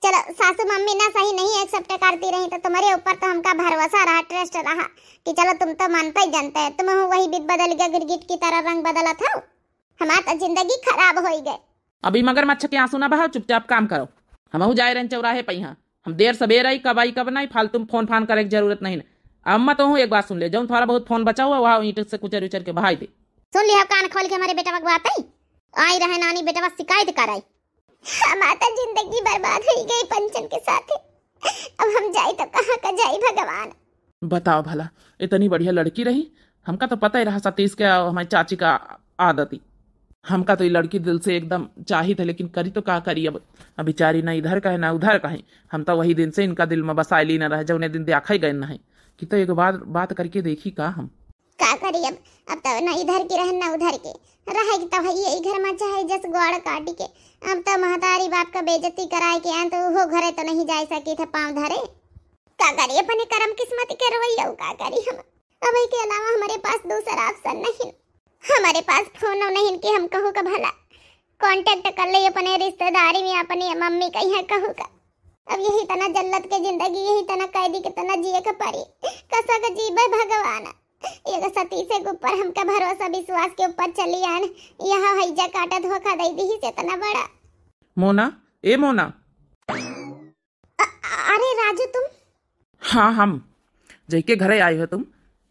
[SPEAKER 2] चलो सासू मम्मी ना सही नहीं एक्सेप्ट करती रही तो तुम्हारे ऊपर तो हमका भरोसा रहा ट्रस्ट रहा कि चलो तुम तो मानते ही जानते है तुम वही बीत बदल गया गिरगिट की तरह रंग बदला था हमारा तो जिंदगी खराब हो गई।
[SPEAKER 3] अभी मगरमच्छ के आंसू ना बहाओ चुपचाप काम करो हम जाए रहे चौराहे पे यहाँ हम देर सवेर आई कब नहीं फालतू फोन फान करे की जरूरत नहीं ना। अम्मा तो हूँ एक बात सुन ले जो थोड़ा बहुत फोन बचा हुआ वहाँ ईंट से कुचर उचर के बहाई दे।
[SPEAKER 1] सुन लिया कान खोल के हमारे बेटा बात आई रहे नानी बेटा शिकायत कराई
[SPEAKER 2] हमारा जिंदगी बर्बाद हो गई पंचन के साथ अब हम जाए तो कहाँ का जाए भगवान
[SPEAKER 3] बताओ भला इतनी बढ़िया लड़की रही हमका तो पता ही रहा सतीश के हमारी चाची का आदती हमका तो ये लड़की दिल से एकदम चाही था लेकिन करी तो का करी अब बेचारी ना इधर का है ना उधर का है हम तो वही दिन से इनका दिल में बसाइली ना रहे जब उन्हें दिन देखा ही गए ना है कि तो एक बात करके देखी का हम
[SPEAKER 2] का करी अब तो ना इधर की रहे ना उधर के रहेगी तो भाई यही घर में चाहे जस गोड़ काटी के अब तो महतारी बाप का बेइज्जती कराए के आन तो वो घरे तो नहीं जा सकी थे पाँव धरे का करी अपने कर्म किस्मत के रवैया का करी हम अब के अलावा हमारे पास दूसरा ऑप्शन नहीं हमारे पास फोन नहीं कि हम कहूँ का भला कांटेक्ट कर ले अपने रिश्तेदारी में, अपनी मम्मी का यहाँ कहू का। अब यही तना जल्लत के जिंदगी, यही तना कैदी के तना जिए के पड़ी। कसा का जीवे भगवान, एगो सतीश के ऊपर हमका भरोसा विश्वास के ऊपर चली आन, यहाँ हैजा काटा धोखा दे दी से तना बड़ा।
[SPEAKER 3] मोना, ए मोना।
[SPEAKER 2] अरे राजू तुम?
[SPEAKER 3] हाँ, हम जैके घरे आए हो तुम,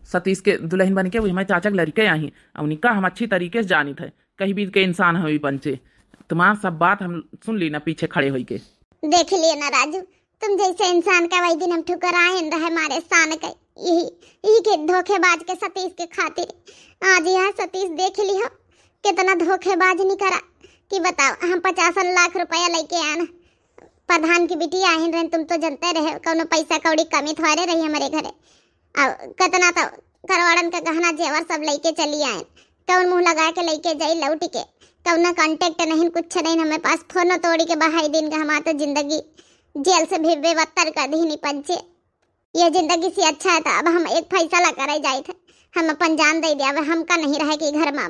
[SPEAKER 3] सतीश के दुल्हन बन के, वही हमारे चाचा के लड़के आई। अब उनका हम अच्छी तरीके से जानी थे, कहीं भी के इंसान हुई पंचे। तुम्हारा सब बात हम सुन ली ना पीछे खड़े हुई के।
[SPEAKER 2] देख लिए ना राजू, तुम जैसे इंसान का वही दिन हम ठुकराए रहे हमारे सान का, यही के धोखेबाज के सतीश के खातिर। आज यहाँ सतीश देख लियो कितना धोखेबाज नहीं करा कि बताओ। हम 50 लाख रुपया लेके आना, प्रधान की बेटी आहिन रहे, तुम तो जानते रहे कौनो पैसा कौड़ी कमी थोड़े रही हमारे घरे। अब कितना तो करवाड़न का गहना जेवर सब लेके चली आए, कौन मुंह लगा के लेके जाई लौट के, कौन कांटेक्ट नहीं, कुछ नहीं हमारे पास। फोन तोड़ी के बहाई दिन का हमारा तो जिंदगी जेल से भी बेवत्तर कर दी नहीं पंचे। ये जिंदगी से अच्छा है। अब हम एक फैसला करे जाए थे, हम अपन जान दे दिया। हमका नहीं रहे कि घर में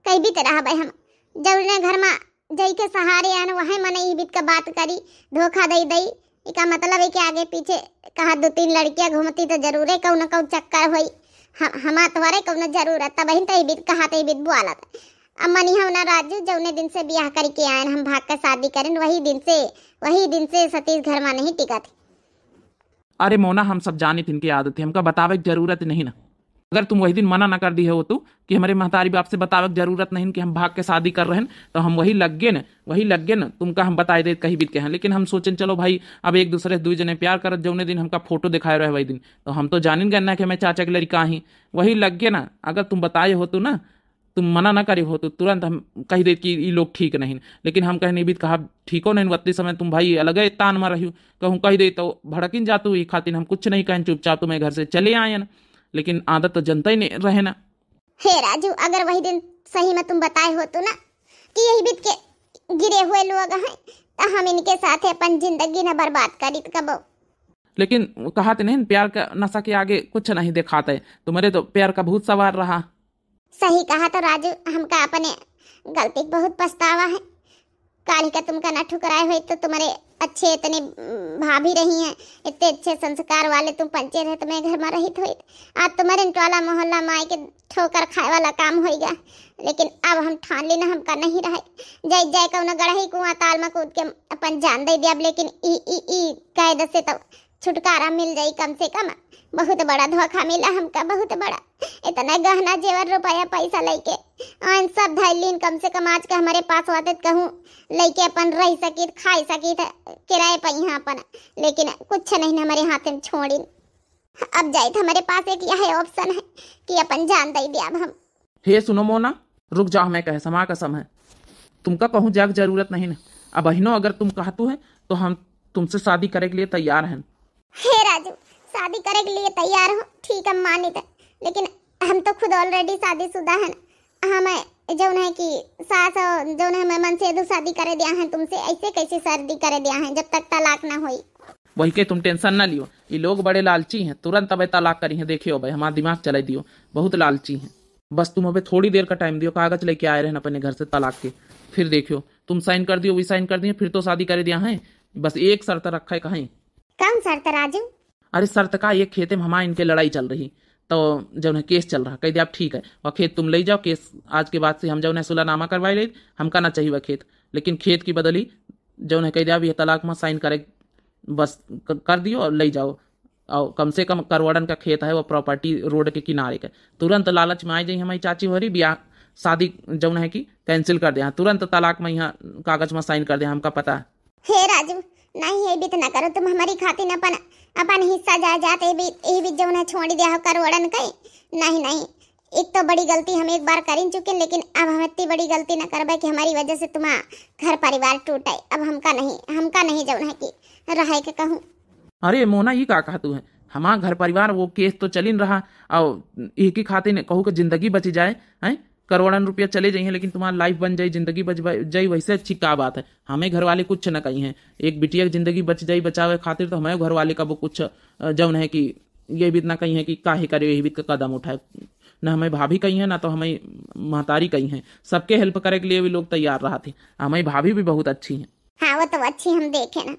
[SPEAKER 2] कहीं भी तरह भाई हम जरूर घर में जई के सहारे आन, वही मन ई बीत का बात करी, धोखा दई दई। इसका मतलब है कि आगे पीछे कहा 2-3 लड़कियां घूमती तो जरूर है कौन कौन चक्कर हुई। हमारे तुम्हारे कौन जरूरत तब ही बीत कहा तही बीत बुआला था। अब मनी हम ना राजू जौने दिन से ब्याह करके आए हम भाग कर शादी करें, वही दिन से सतीश घर में नहीं टिका थी।
[SPEAKER 3] अरे मोना, हम सब जानी थी इनकी आदत है, हमका बतावे की जरूरत नहीं ना। अगर तुम वही दिन मना ना कर दी है वो तो कि हमारे महतारी बाप से बतावे की जरूरत नहीं कि हम भाग के शादी कर रहे हैं, तो हम वही लग गए ना तुमका हम बताए दे कहीं बीत के हैं। लेकिन हम सोचें चलो भाई अब एक दूसरे से 2 जने प्यार करत, जौने दिन हमका फोटो दिखाए रहे वही दिन, तो हम तो जानिन गए ना कि मैं चाचा के लड़का ही, वही लग गए ना। अगर तुम बताए हो तो ना, तुम मना ना करे हो तो तुरंत हम कही दे कि ये लोग ठीक नहीं। लेकिन हम कहने भी कहा ठीक हो नहीं, वत्ती समय तुम भाई अलग है तान में रही कहूँ कही दे तो भड़किन जातू, ये खातिर हम कुछ नहीं कहें, चुपचाप तुम्हें घर से चले आए ना। लेकिन आदत तो जनता ही नहीं रहे ना।
[SPEAKER 2] हे राजू, अगर वही दिन सही में तुम बताए हो तो ना कि यही बीत के गिरे हुए लोग हैं, तो हम इनके साथ अपन जिंदगी न बर्बाद करी कबो।
[SPEAKER 3] लेकिन कहा नहीं प्यार का नशा के आगे कुछ नहीं दिखाते, तुम्हारे तो प्यार का भूत सवार रहा।
[SPEAKER 2] सही कहा तो राजू, हमका अपने गलती बहुत पछतावा है। काली का तुमका ना ठुकराए हुए तो तुम्हारे अच्छे इतने भाभी रही हैं, इतने अच्छे संस्कार वाले तुम पंचे रहे, तुम्हें घर में रहित हुई। आज तुम्हारे टोला मोहल्ला में आए के ठोकर खाए वाला काम होगा। लेकिन अब हम ठान लेना हमका नहीं रहे, जय जय कौन गढ़ही कुआं ताल में कूद के अपन जान दे दिया। लेकिन ई कैद से तो छुटकारा मिल जाई कम से कम। बहुत बड़ा धोखा मिला हमका, बहुत बड़ा। इतना गहना जेवर रुपया पैसा लेके और सब धैलीन कम से कम आज के हमारे पास आते कहूँ लेके अपन रह सकी खाई सकी किराए पर यहाँ अपन। लेकिन कुछ नहीं हमारे हाथ में छोड़ी। अब जाए हमारे पास एक यह ऑप्शन है कि अपन जान दे दिया। अब हम
[SPEAKER 3] हे सुनो मोना, रुक जाओ, मैं कहे समा कसम है तुमका कहूँ जाग जरूरत नहीं ना। अब बहनों अगर तुम कहतू है तो हम तुमसे शादी करे के लिए तैयार हैं।
[SPEAKER 2] हे राजू, शादी करे के लिए तैयार हो, ठीक है मानी थे। लेकिन हम तो खुद ऑलरेडी शादीशुदा हैं। हमें जो है कि सास जो है मैं मन से शादी करे दिया है तुमसे, ऐसे कैसे शादी करे दिया है जब तक तलाक ना हुई।
[SPEAKER 3] वही के तुम टेंशन ना लियो, ये लोग बड़े लालची हैं, तुरंत अब तलाक करी है। देखियो भाई हमारा दिमाग चला दियो, बहुत लालची हैं। बस तुम अबे थोड़ी देर का टाइम दियो, कागज लेके आए रहे अपने घर से तलाक के, फिर देखियो तुम साइन कर दियो, वही साइन कर दिए, फिर तो शादी करे दिया है। बस एक शर्त रखा है कहीं।
[SPEAKER 2] कौन शर्त राजू?
[SPEAKER 3] अरे शर्त का एक खेते में हमारे इनके लड़ाई चल रही, तो जब है केस चल रहा, कह दिया आप ठीक है वह खेत तुम ले जाओ, केस आज के बाद से हम जब है सुलहनामा करवाई ले, हमका ना चाहिए वह खेत। लेकिन खेत की बदली जो है कह दिया ये तलाक में साइन करे, बस कर दियो और ले जाओ। और कम से कम करवड़न का खेत है, वो प्रॉपर्टी रोड के किनारे का। तुरंत लालच में आई जाई हमारी चाची हो रही, ब्याह शादी जौन है कि कैंसिल कर दिया, तुरंत तलाक में यहाँ कागज में साइन कर दिया, हमका पता है।
[SPEAKER 2] हे राजू, नहीं ये भी ना करो तुम हमारी खातिर अपन हिस्सा जा जाते भी जो है छोड़ दिया हो करवड़न कहीं। नहीं, एक तो बड़ी गलती हम एक बार कर चुके, लेकिन अब हम इतनी बड़ी गलती ना करबे कि हमारी वजह से तुम्हारा घर परिवार टूटे। अब हमका नहीं जो है कि रहे के कहूँ।
[SPEAKER 3] अरे मोना ये का कहतू है, हमारा घर परिवार वो केस तो चलिन रहा, और एक ही खातिर कहूँ कि जिंदगी बच जाए है, करोड़न रुपया चले जाइए, लेकिन तुम्हारा लाइफ बन जाए, जिंदगी बच जाए, वैसे अच्छी क्या बात है। हमें घर वाले कुछ न कही हैं, एक बिटिया की जिंदगी बच जाए बचावे खातिर, तो हमें घर वाले का वो कुछ जौन है कि ये भी इतना कही है कि काहे करे यही भी कदम उठाए। न हमें भाभी कही है, ना तो हमें महतारी कही हैं, सबके हेल्प करे के लिए भी लोग तैयार रहा थे। हमारी भाभी भी बहुत अच्छी हैं।
[SPEAKER 2] हाँ वो तो अच्छी हम देखे ना।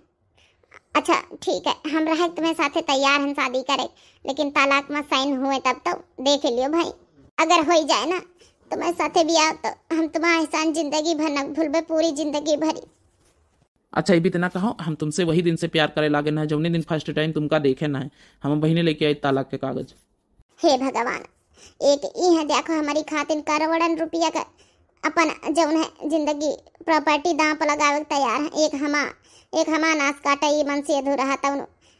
[SPEAKER 2] अच्छा ठीक है, हम रहे तुम्हें साथे तैयार हैं शादी करे, लेकिन तलाक में साइन हुए तब तो देख लियो भाई। अगर हो जाए ना तुम्हारे साथे भी आओ तो हम तुम्हारा एहसान जिंदगी भर न भूलबे, पूरी जिंदगी भरी।
[SPEAKER 3] अच्छा ये भी इतना कहो, हम तुमसे वही दिन से प्यार करे लागे ना है जौने दिन फर्स्ट टाइम तुमका देखे ना है हम बहिने लेके आए तलाक के कागज।
[SPEAKER 2] हे भगवान, एक ये देखो हमारी खातिर करोड़न रुपया का अपन जौन है जिंदगी प्रॉपर्टी दांव पर लगावे तैयार है। एक हमा नाश काटा ये मन से अधूरा था।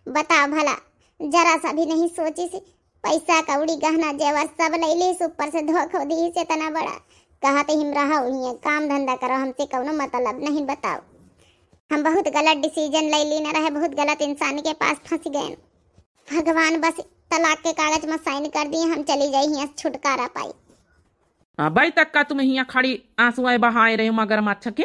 [SPEAKER 2] बताओ भला, जरा सा भी नहीं सोची सी, पैसा कौड़ी गहना जेवर सब ले ली, ऊपर से धोखो दी से तना बड़ा कहा तो हिम रहा हुई है, काम धंधा करो, हमसे कौनो मतलब नहीं। बताओ हम बहुत गलत डिसीजन ले ली न रहे, बहुत गलत इंसान के पास फंस गए। भगवान बस तलाक के कागज में साइन कर दिए, हम चली जाई यहाँ छुटकारा पाई।
[SPEAKER 3] भाई तक का तुम यहाँ खड़ी आंसुएं बहाए रहे हो मगरमच्छ के,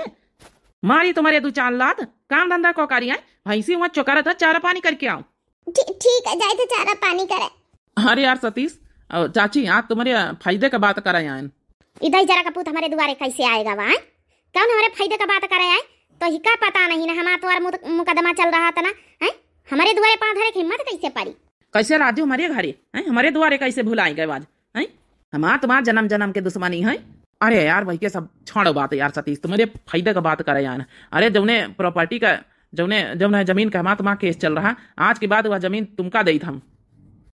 [SPEAKER 3] मारी तुम्हारे 2-4 लात, काम धंधा को करी है भैंसी वहाँ चौकारा था, चारा पानी करके आओ।
[SPEAKER 2] ठीक है, जाए तो चारा पानी करे।
[SPEAKER 3] अरे यार सतीश चाची, आज तुम्हारे फायदे का बात करा आए।
[SPEAKER 1] इधर जरा कपूत हमारे द्वारे कैसे आएगा वहाँ? कौन हमारे फायदे का बात करे आए? तो ही का पता नहीं ना, हमारा तुम्हारा मुकदमा चल रहा था ना है, हमारे द्वारे पाँव धरे की हिम्मत कैसे पड़ी?
[SPEAKER 3] कैसे राजू हमारे घरे हैं, हमारे द्वारे कैसे भुलाए गए आज हैं? हमारा तुम्हारा जन्म जन्म के दुश्मनी है। अरे यार भाई के सब छोड़ो बात यार सतीश, तुम्हारे फायदे का बात करे यार। अरे जौने प्रॉपर्टी का जौने जमीन का हमारा तुम्हारा केस चल रहा, आज के बाद वह जमीन तुमका दी था,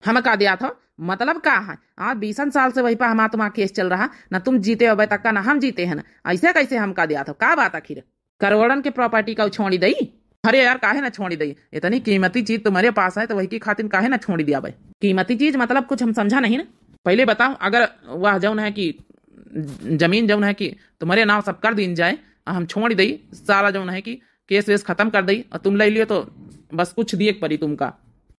[SPEAKER 3] हम का दिया था, मतलब का है? आज 20 साल से वही पर हमारा तुम्हारा केस चल रहा, ना तुम जीते हो तक का ना हम जीते हैं ना, ऐसे कैसे हम का दिया था? का बात आखिर करोड़न के प्रॉपर्टी का छोड़ी दई? अरे यार काहे ना छोड़ी दई? इतनी कीमती चीज तुम्हारे पास है तो वही की खातिर काहे ना छोड़ी दिया भाई? कीमती चीज मतलब कुछ हम समझा नहीं ना। पहले बताओ, अगर वह जौन है कि जमीन जौन है कि तुम्हारे नाम सब कर दी जाए, हम छोड़ दी सारा जौन है कि केस वेस खत्म कर दी और तुम ले लियो तो बस कुछ दिए परी तुमका।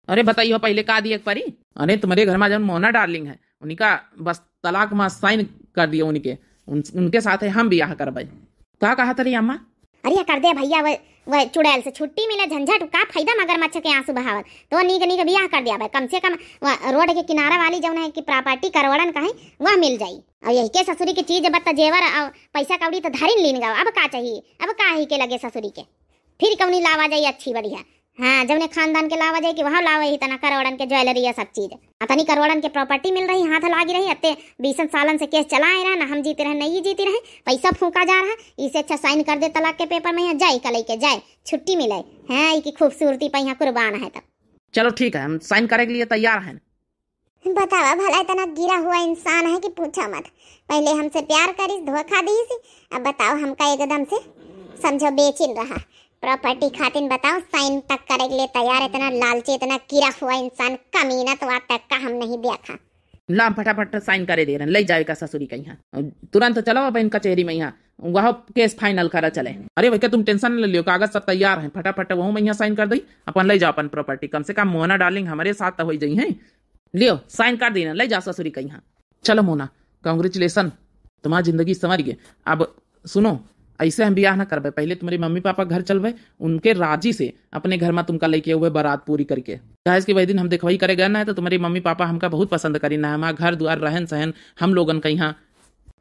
[SPEAKER 3] अरे बताइए पहले का दिए परी? अरे तुम्हारे घर में जौन मोना डार्लिंग है उनका बस तलाक में साइन कर दिए, उनके साथ हम ब्याह करवाए। का कहा तरी अम्मा?
[SPEAKER 1] अरे कर दे भैया, वह चुड़ैल से छुट्टी मिले, झंझट का फायदा मगरमच्छ के आंसू बहावत, तो नीक नीक ब्याह कर दिया भाई। कम से कम रोड के किनारा वाली जौन है कि प्रॉपर्टी करोड़न का है वह मिल जाई। और यही के ससुरी की चीज बत्ता जेवर और पैसा कौड़ी तो धरिन लीन गाओ। अब का चाहिए? अब का ही के लगे ससुरी के फिर कौनी लावा जाई अच्छी बढ़िया। हाँ जौने खानदान के लावा जाए कि वहाँ लावा ही तना करोड़न के ज्वेलरी सब चीज, अतनी करोड़न के प्रॉपर्टी मिल रही, हाथ लागी रही। अत्ते 20 सालन से केस चलाए रहा ना, हम जीते रहे नहीं जीते रहे, पैसा फूका जा रहा। इससे अच्छा साइन कर दे तलाक के पेपर में, यहाँ जाए कल के जाए छुट्टी मिले है की खूबसूरती पर यहाँ कुर्बान है। तब
[SPEAKER 3] चलो ठीक है, हम साइन करने के लिए तैयार हैं।
[SPEAKER 2] बतावा भला इतना गिरा हुआ इंसान है कि पूछा मत। पहले हमसे प्यार करी, धोखा दी सी, अब बताओ हमका एकदम से समझो बेचैन रहा प्रॉपर्टी खातिर। बताओ साइन तक करे के लिए तैयार, इतना लालची, इतना गिरा हुआ इंसान, कमीना तो आज तक का हम नहीं देखा।
[SPEAKER 3] ला फटाफट साइन करे दे रहे, ले जाएगा ससुरी का यहाँ तुरंत। चलो अब इन कचहरी में यहाँ वह केस फाइनल करा चले। अरे भैया तुम टेंशन न लियो, कागज सब तैयार है, फटाफट वह में यहाँ साइन कर दी, अपन ले जाओ अपन प्रॉपर्टी। कम से कम मोना डार्लिंग हमारे साथ तो हो जाई है, लियो साइन कर देना, ले जाओ ससुरी का यहाँ। चलो मोना कांग्रेचुलेसन, तुम्हारी जिंदगी संवर गई। अब सुनो, ऐसे हम ब्याह ना करबे, पहले तुम्हारे मम्मी पापा घर चलबे, उनके राजी से अपने घर में तुमका लेके हुए बारात पूरी करके। कि वही दिन हम देखवाई करे गए ना है तो तुम्हारे मम्मी पापा हमका बहुत पसंद करी ना, हमारा घर द्वार रहन सहन हम लोगन का यहाँ।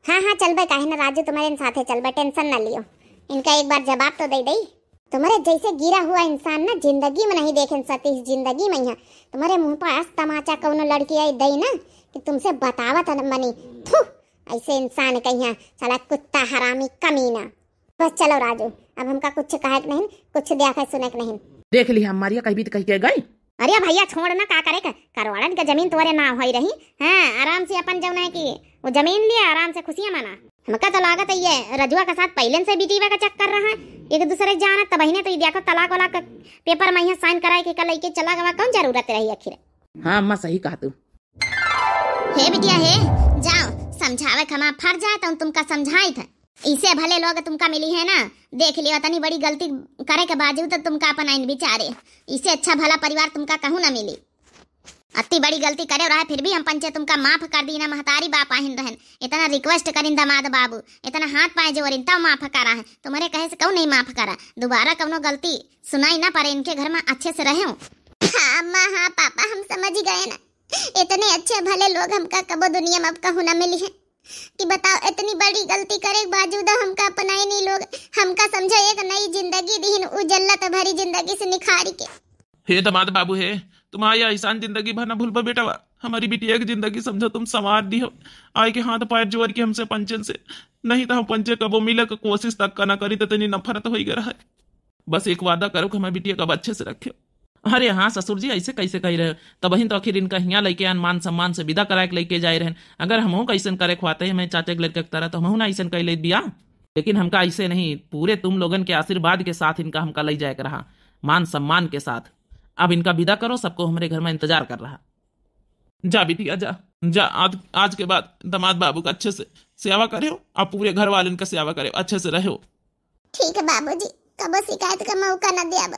[SPEAKER 2] हाँ चलबे, काहे ना राजू तुम्हारे साथे चलबे, टेंशन न लियो। इनका एक बार जवाब तो दे दई। तुम्हारे जैसे गिरा हुआ इंसान ना जिंदगी में नहीं देखे सतीश, जिंदगी में यहाँ तुम्हारे मुंह पर आज तमाचा कौनो लड़की आई दई ना कि तुमसे बतावत मनी, ऐसे इंसान कहिया साला कुत्ता हरामी कमीना। बस चलो राजू, अब हमका कुछ कहे नहीं, कुछ देखा सुने नहीं।
[SPEAKER 3] देख लिया हमारी कहीं भी कह के गई।
[SPEAKER 1] अरे भैया छोड़ ना, का करे करवाड़न का जमीन तुम्हारे नाम हो रही। हाँ आराम से अपन जौन है कि वो जमीन लिया, आराम से खुशियां मना। हमका तो लागत है ये रजुआ के साथ पहले से बीटीवा का चक्कर रहा है, एक दूसरे जाना तब ही ने तो देखो तलाक वाला का पेपर में यहाँ साइन कराए के कल के चला गवा, कौन जरूरत रही आखिर?
[SPEAKER 3] हाँ अम्मा सही कहा तू।
[SPEAKER 1] हे बिटिया हे, जाओ समझावे खमा फर जाए तो तुमका समझाई था, इसे भले लोग तुमका मिली है ना। देख लियो तनी बड़ी गलती करे के बावजूद तो तुमका अपन आइन बिचारे, इससे अच्छा भला परिवार तुमका कहूँ ना मिली। अति बड़ी गलती करे रहा फिर भी हम पंचे तुमका माफ कर दी ना। महतारी बाप आहिन रहन, इतना रिक्वेस्ट करिन दमाद बाबू, इतना हाथ पाए जोरिन तब माफ करा है। तुम्हारे कहे से क्यों नहीं माफ करा? दोबारा कौनो गलती सुनाई ना पड़े, इनके घर में अच्छे से रहे।
[SPEAKER 2] हाँ अम्मा, हाँ पापा, हम समझ गए ना। इतने अच्छे भले लोग हमका कबो दुनिया में अब कहूँ ना मिली है। कि बताओ इतनी बड़ी गलती करे बावजूद हमका अपनाए नहीं लोग, हमका समझो एक नई जिंदगी दीन उजल्लत भरी जिंदगी से निखारी के।
[SPEAKER 4] हे दामाद बाबू हे, तुम्हारी ऐसा जिंदगी भर ना भूल बेटा। हमारी बिटिया की जिंदगी समझो तुम संवार दी हो, आए के हाथ पैर जोड़ के हमसे पंचन से, नहीं तो हम पंचे कबो मिले को कोशिश तक का ना करी तो इतनी नफरत हो गया है। बस एक वादा करो कि हमारी बिटिया कब अच्छे से रखे।
[SPEAKER 3] अरे हाँ ससुर जी, ऐसे कैसे कह रहे हो? तब तो आखिर इनका यहाँ लेके आन मान सम्मान से विदा करा के लेके जाए रहे। अगर हम कैसन करे खुआते हैं मैं चाचा के लड़के की तरह, तो हम ना ऐसा कह ले दिया, लेकिन हमका ऐसे नहीं, पूरे तुम लोगन के आशीर्वाद के साथ इनका हमका ले जाए रहा, मान सम्मान के साथ। अब इनका विदा करो, सबको हमारे घर में इंतजार कर रहा।
[SPEAKER 4] जा बिटिया जा जा, आज के बाद दामाद बाबू का अच्छे से सेवा करे हो, आप पूरे घर वाले इनका सेवा करे, अच्छे से रहो।
[SPEAKER 2] ठीक है बाबूजी, कबो शिकायत का मौका न दे। अब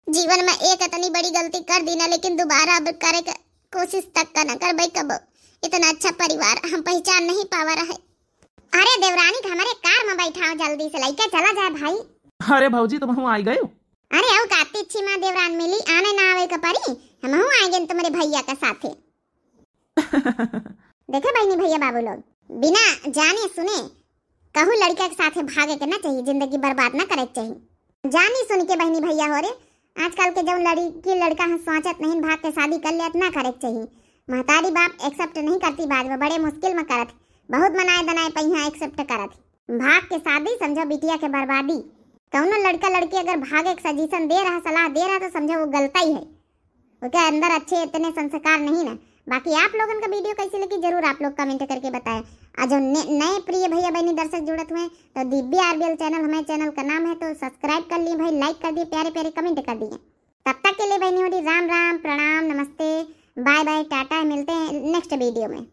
[SPEAKER 2] जीवन में एक इतनी बड़ी गलती कर दी ना, लेकिन दोबारा अब करे का कोशिश तक का न कर भाई। कबो इतना अच्छा परिवार हम पहचान नहीं पावा रहे। अरे देवरानी हमारे कार में बैठाओ, जल्दी से लेके चला जाए भाई।
[SPEAKER 3] अरे भाजी तुम हम आ गए हो?
[SPEAKER 2] अरे आओ काती अच्छी माँ देवरान मिली, आने ना आवे का परी, हम आएंगे तुम्हारे भैया का साथे। देखे बहनी भैया बाबू लोग, बिना जाने सुने कहूँ लड़का के साथ भागे के ना चाहिए, जिंदगी बर्बाद ना करे चाहिए। जानी सुन के बहनी भैया हो रे, आजकल के जो लड़की लड़का हम सोचत नहीं भाग के शादी कर लिया ना करे चाहिए। महतारी बाप एक्सेप्ट नहीं करती, बाद में बड़े मुश्किल में करत, बहुत मनाए दनाए पहिया एक्सेप्ट करत। भाग के शादी समझो बिटिया के बर्बादी। कौनो लड़का लड़की अगर भागे के सजेशन दे रहा, सलाह दे रहा, तो समझो वो गलता ही है, उसके अंदर अच्छे इतने संस्कार नहीं ना। बाकी आप लोगों का वीडियो कैसी लगी जरूर आप लोग कमेंट करके बताएं। और जो नए प्रिय भैया बहनी दर्शक जुड़त हुए तो दिव्या आरबीएल चैनल हमारे चैनल का नाम है, तो सब्सक्राइब कर लिए भाई, लाइक कर दिए, प्यारे प्यारे कमेंट कर दिए। तब तक के लिए बहनी हो रही राम राम, प्रणाम, नमस्ते, बाय बाय, टाटा, मिलते हैं नेक्स्ट वीडियो में।